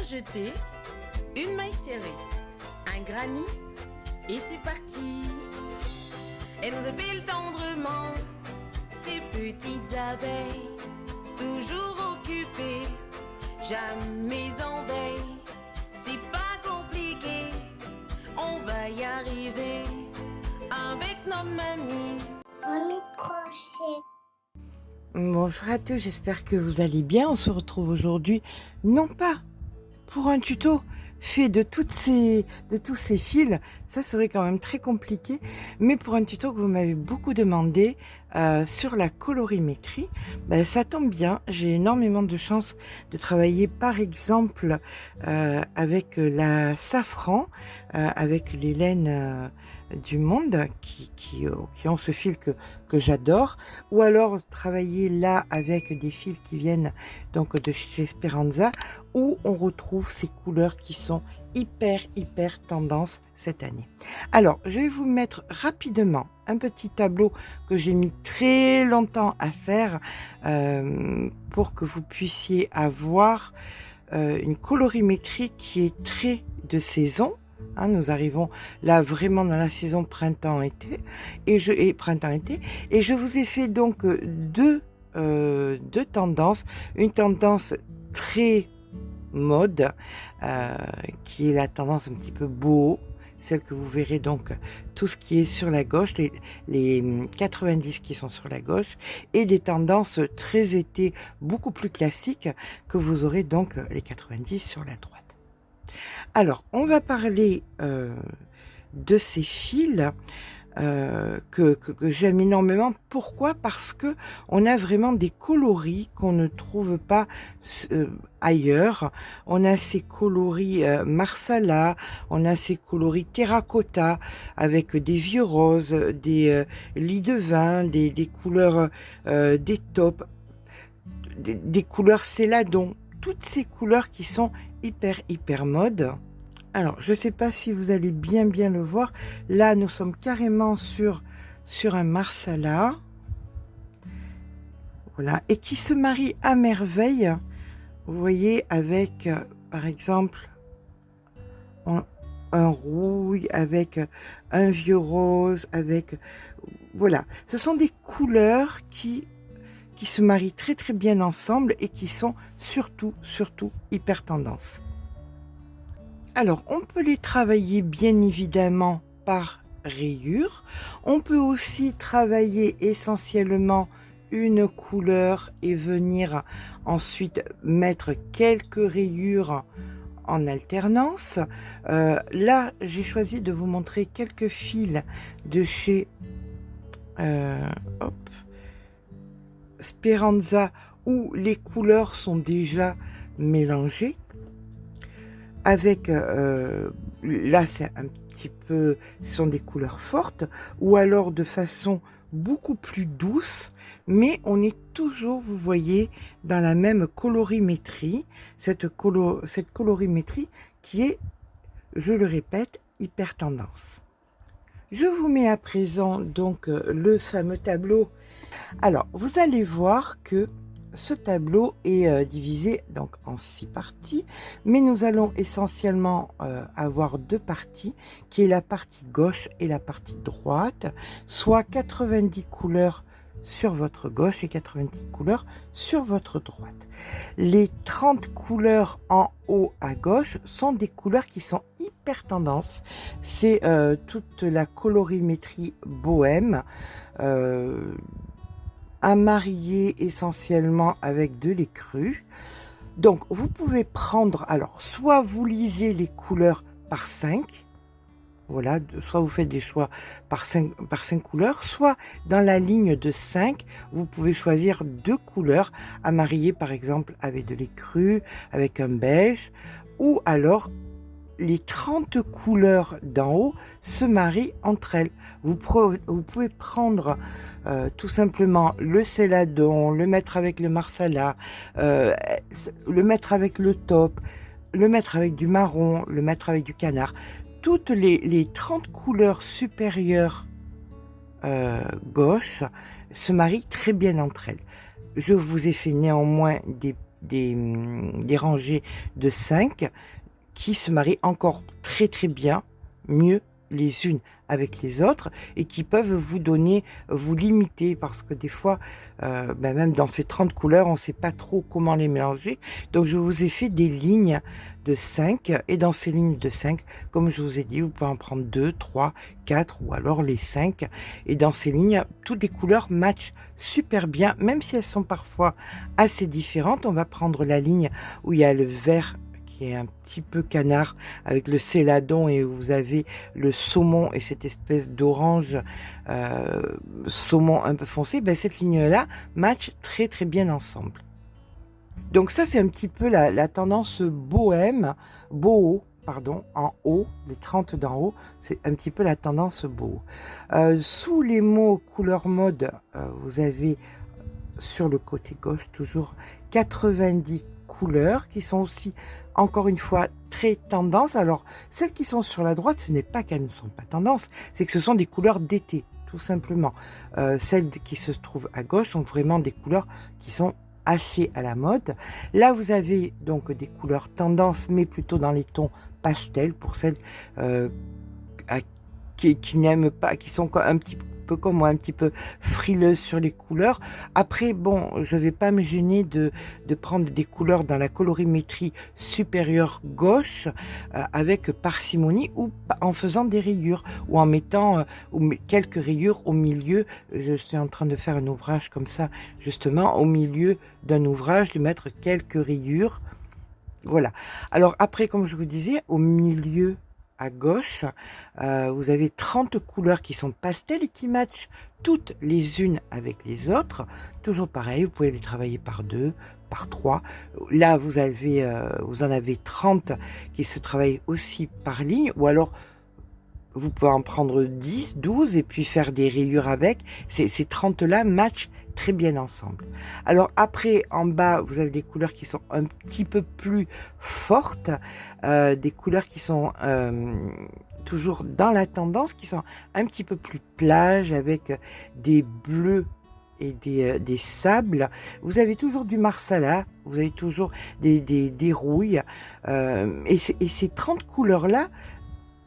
jeter une maille serrée, un granit et c'est parti. Elle nous épile tendrement ces petites abeilles, toujours occupées, jamais en veille. C'est pas compliqué, on va y arriver avec notre mamie. Mamie crochet. Bonjour à tous, j'espère que vous allez bien. On se retrouve aujourd'hui, non pas pour un tuto fait de tous ces fils, ça serait quand même très compliqué, mais pour un tuto que vous m'avez beaucoup demandé sur la colorimétrie. Ça tombe bien, j'ai énormément de chance de travailler par exemple avec la safran, avec les laines du monde qui ont ce fil que j'adore, ou alors travailler là avec des fils qui viennent donc de chez Speranza, où on retrouve ces couleurs qui sont hyper tendance cette année. Alors je vais vous mettre rapidement un petit tableau que j'ai mis très longtemps à faire pour que vous puissiez avoir une colorimétrie qui est très de saison. Nous arrivons là vraiment dans la saison printemps-été et je vous ai fait donc deux tendances. Une tendance très mode qui est la tendance un petit peu boho, celle que vous verrez donc tout ce qui est sur la gauche, les 90 qui sont sur la gauche, et des tendances très été beaucoup plus classiques que vous aurez donc les 90 sur la droite. Alors, on va parler de ces fils que j'aime énormément. Pourquoi? Parce que on a vraiment des coloris qu'on ne trouve pas ailleurs. On a ces coloris marsala, on a ces coloris terracotta avec des vieux roses, des lits de vin, des couleurs des taupes, des couleurs céladon, toutes ces couleurs qui sont hyper mode. Alors, je ne sais pas si vous allez bien le voir. Là, nous sommes carrément sur un marsala. Voilà. Et qui se marie à merveille. Vous voyez, avec, par exemple, un rouille, avec un vieux rose, avec... Voilà. Ce sont des couleurs qui se marient très bien ensemble et qui sont surtout hyper tendance. Alors, on peut les travailler bien évidemment par rayures. On peut aussi travailler essentiellement une couleur et venir ensuite mettre quelques rayures en alternance. Là, j'ai choisi de vous montrer quelques fils de chez Speranza où les couleurs sont déjà mélangées. Avec là c'est un petit peu, ce sont des couleurs fortes ou alors de façon beaucoup plus douce, mais on est toujours, vous voyez, dans la même colorimétrie, cette colorimétrie qui est, je le répète, hyper tendance. Je vous mets à présent donc le fameux tableau. Alors vous allez voir que ce tableau est divisé donc en 6 parties, mais nous allons essentiellement avoir 2 parties, qui est la partie gauche et la partie droite, soit 90 couleurs sur votre gauche et 90 couleurs sur votre droite. Les 30 couleurs en haut à gauche sont des couleurs qui sont hyper tendance. C'est toute la colorimétrie bohème, à marier essentiellement avec de lait cru. Donc vous pouvez prendre, alors soit vous lisez les couleurs par 5, voilà, soit vous faites des choix par 5 couleurs, soit dans la ligne de 5, vous pouvez choisir 2 couleurs à marier par exemple avec de lait cru, avec un beige, ou alors les 30 couleurs d'en haut se marient entre elles. Vous pouvez prendre tout simplement le céladon, le mettre avec le marsala, le mettre avec le taupe, le mettre avec du marron, le mettre avec du canard. Toutes les 30 couleurs supérieures gauche se marient très bien entre elles. Je vous ai fait néanmoins des rangées de 5 qui se marient encore très très bien, mieux les unes avec les autres et qui peuvent vous donner, vous limiter parce que des fois, même dans ces 30 couleurs, on ne sait pas trop comment les mélanger. Donc je vous ai fait des lignes de 5 et dans ces lignes de 5, comme je vous ai dit, vous pouvez en prendre 2, 3, 4 ou alors les 5 et dans ces lignes, toutes les couleurs matchent super bien, même si elles sont parfois assez différentes. On va prendre la ligne où il y a le vert qui est un petit peu canard avec le céladon et où vous avez le saumon et cette espèce d'orange saumon un peu foncé, cette ligne-là match très très bien ensemble. Donc ça c'est un petit peu la tendance bohème, boho, pardon, en haut, les 30 d'en haut, c'est un petit peu la tendance boho. Sous les mots couleur mode, vous avez sur le côté gauche toujours 90 couleurs qui sont aussi encore une fois très tendance. Alors celles qui sont sur la droite, ce n'est pas qu'elles ne sont pas tendance, c'est que ce sont des couleurs d'été tout simplement. Celles qui se trouvent à gauche sont vraiment des couleurs qui sont assez à la mode. Là vous avez donc des couleurs tendance mais plutôt dans les tons pastels pour celles qui n'aiment pas, qui sont un petit peu comme moi, un petit peu frileuses sur les couleurs. Après, bon, je vais pas me gêner de prendre des couleurs dans la colorimétrie supérieure gauche avec parcimonie ou en faisant des rayures ou en mettant quelques rayures au milieu. Je suis en train de faire un ouvrage comme ça, justement, au milieu d'un ouvrage, de mettre quelques rayures. Voilà. Alors après, comme je vous disais, au milieu à gauche, vous avez 30 couleurs qui sont pastels et qui matchent toutes les unes avec les autres. Toujours pareil, vous pouvez les travailler par 2, par 3. Là, vous en avez 30 qui se travaillent aussi par ligne, ou alors vous pouvez en prendre 10, 12 et puis faire des rayures avec. Ces 30-là matchent très bien ensemble. Alors après, en bas, vous avez des couleurs qui sont un petit peu plus fortes, des couleurs qui sont toujours dans la tendance, qui sont un petit peu plus plage avec des bleus et des sables. Vous avez toujours du marsala, vous avez toujours des rouilles. Et ces 30 couleurs-là,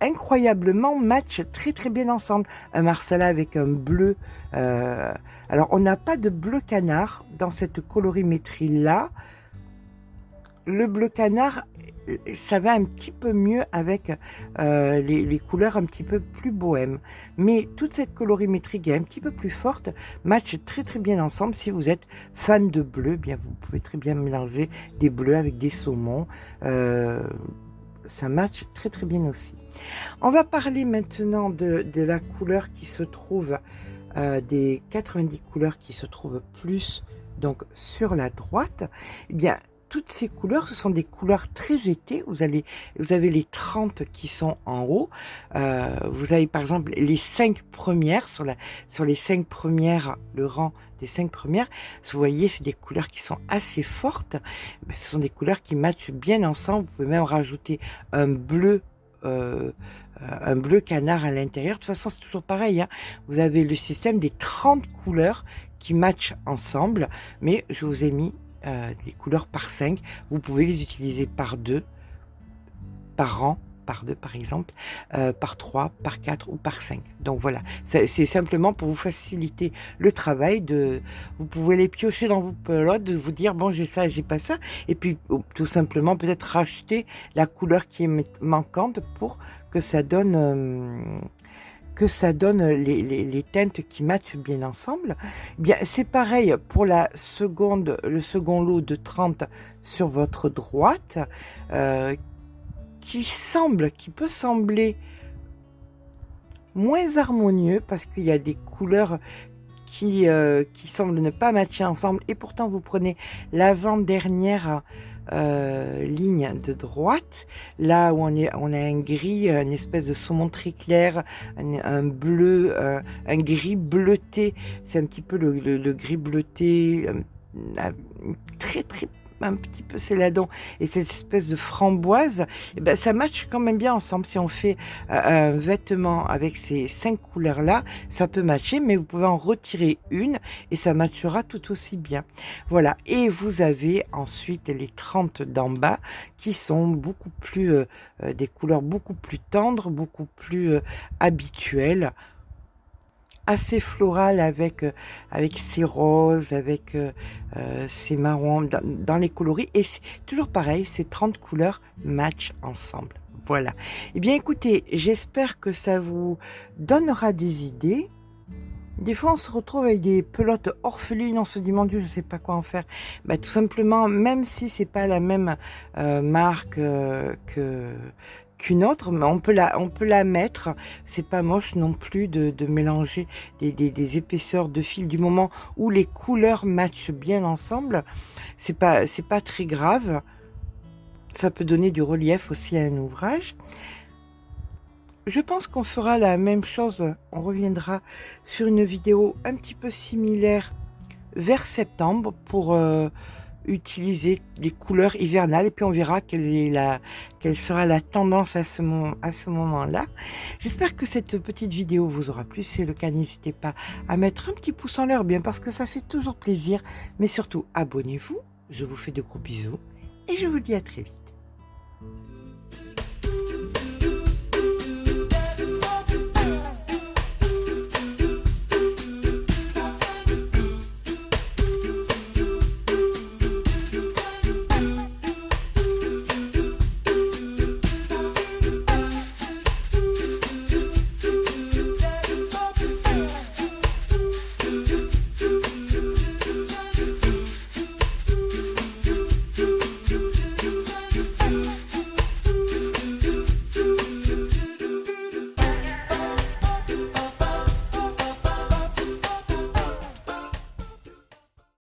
incroyablement match très très bien ensemble. Un marsala avec un bleu. Alors on n'a pas de bleu canard dans cette colorimétrie là. Le bleu canard, ça va un petit peu mieux avec les couleurs un petit peu plus bohèmes. Mais toute cette colorimétrie qui est un petit peu plus forte match très très bien ensemble. Si vous êtes fan de bleu, bien vous pouvez très bien mélanger des bleus avec des saumons. Ça match très très bien aussi. On va parler maintenant de la couleur qui se trouve, des 90 couleurs qui se trouvent plus donc sur la droite. Eh bien, toutes ces couleurs, ce sont des couleurs très été. Vous avez les 30 qui sont en haut. Vous avez par exemple les 5 premières, sur les 5 premières, le rang des 5 premières. Vous voyez, c'est des couleurs qui sont assez fortes. Ce sont des couleurs qui matchent bien ensemble. Vous pouvez même rajouter un bleu canard à l'intérieur. De toute façon, c'est toujours pareil, hein. Vous avez le système des 30 couleurs qui matchent ensemble, mais je vous ai mis les couleurs par 5. Vous pouvez les utiliser par 2, par rang, par 2 par exemple, par 3, par 4 ou par 5. Donc voilà, c'est simplement pour vous faciliter le travail. Vous pouvez les piocher dans vos pelotes, de vous dire bon j'ai ça, j'ai pas ça, et puis tout simplement peut-être racheter la couleur qui est manquante pour que ça donne les teintes qui matchent bien ensemble. Eh bien, c'est pareil pour le second lot de 30 sur votre droite, qui peut sembler moins harmonieux parce qu'il y a des couleurs qui semblent ne pas matcher ensemble et pourtant vous prenez l'avant-dernière ligne de droite, là où on a un gris, une espèce de saumon très clair, un bleu, un gris bleuté, c'est un petit peu le gris bleuté, très un petit peu céladon et cette espèce de framboise, et ben, ça matche quand même bien ensemble. Si on fait un vêtement avec ces 5 couleurs-là, ça peut matcher, mais vous pouvez en retirer une et ça matchera tout aussi bien. Voilà, et vous avez ensuite les 30 d'en bas qui sont beaucoup plus, des couleurs beaucoup plus tendres, beaucoup plus habituelles, assez floral avec ces roses, avec ces marrons dans les coloris. Et c'est toujours pareil, ces 30 couleurs matchent ensemble. Voilà. Eh bien, écoutez, j'espère que ça vous donnera des idées. Des fois, on se retrouve avec des pelotes orphelines, on se dit: «Mon Dieu, je ne sais pas quoi en faire». Bah, tout simplement, même si c'est pas la même, marque, qu'une autre, mais on peut la mettre. C'est pas moche non plus de mélanger des épaisseurs de fil du moment où les couleurs matchent bien ensemble. C'est pas très grave. Ça peut donner du relief aussi à un ouvrage. Je pense qu'on fera la même chose, on reviendra sur une vidéo un petit peu similaire vers septembre pour, utiliser des couleurs hivernales et puis on verra quelle sera la tendance à ce moment-là. J'espère que cette petite vidéo vous aura plu. Si c'est le cas, n'hésitez pas à mettre un petit pouce en l'air, bien parce que ça fait toujours plaisir, mais surtout abonnez-vous. Je vous fais de gros bisous et je vous dis à très vite.